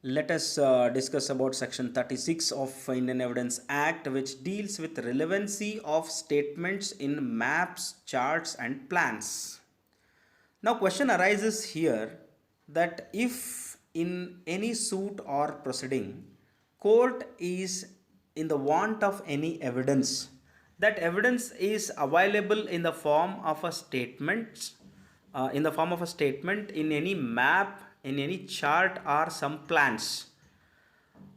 Let us discuss about section 36 of Indian Evidence Act, which deals with relevancy of statements in maps, charts and plans. Now question arises here that if in any suit or proceeding, court is in the want of any evidence, that evidence is available in the form of a statement, in any map, in any chart or some plans.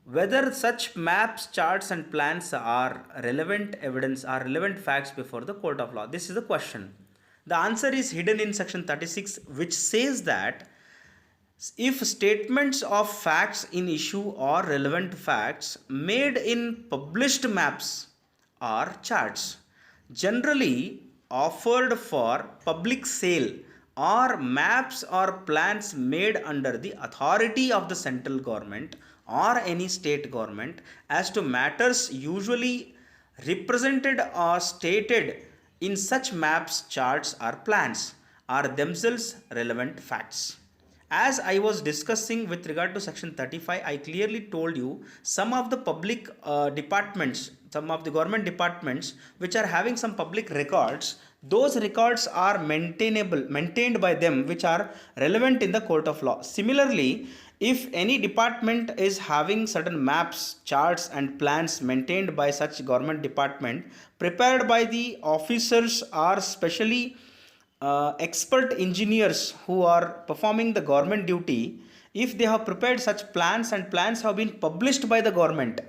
Whether such maps, charts and plans are relevant evidence or relevant facts before the court of law. This is the question. The answer is hidden in section 36, which says that if statements of facts in issue are relevant facts made in published maps or charts, generally offered for public sale, or maps or plans made under the authority of the central government or any state government as to matters usually represented or stated in such maps, charts or plans, are themselves relevant facts. As I was discussing with regard to section 35, I clearly told you some of the public departments, some of the government departments which are having some public records, those records are maintained by them, which are relevant in the court of law. Similarly, if any department is having certain maps, charts and plans maintained by such government department, prepared by the officers or specially expert engineers who are performing the government duty, if they have prepared such plans and plans have been published by the government,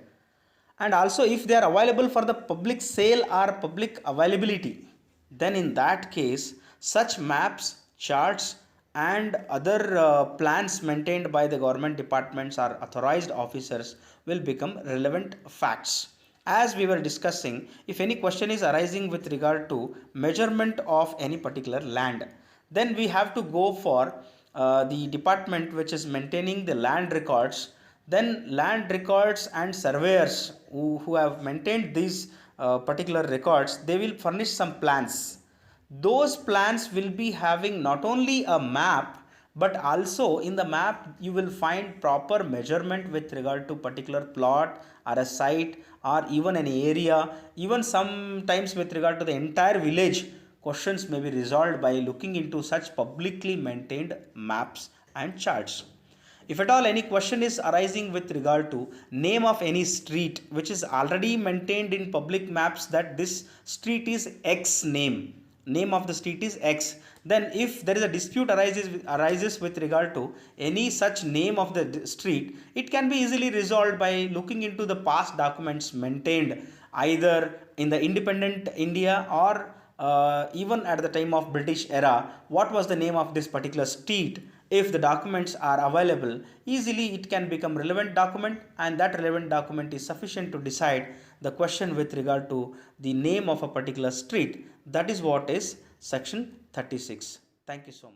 and also if they are available for the public sale or public availability, then in that case such maps, charts and other plans maintained by the government departments or authorized officers will become relevant facts. As we were discussing, if any question is arising with regard to measurement of any particular land, then we have to go for the department which is maintaining the land records. Then land records and surveyors who have maintained these particular records, they will furnish some plans. Those plans will be having not only a map, but also in the map you will find proper measurement with regard to particular plot or a site or even an area. Even sometimes with regard to the entire village, questions may be resolved by looking into such publicly maintained maps and charts. If at all any question is arising with regard to name of any street which is already maintained in public maps, that this street is X name of the street is X, then if there is a dispute arises with regard to any such name of the street, it can be easily resolved by looking into the past documents maintained either in the independent India or even at the time of British era. What was the name of this particular street? If the documents are available, easily it can become relevant document, and that relevant document is sufficient to decide the question with regard to the name of a particular street. That is what is section 36. Thank you so much.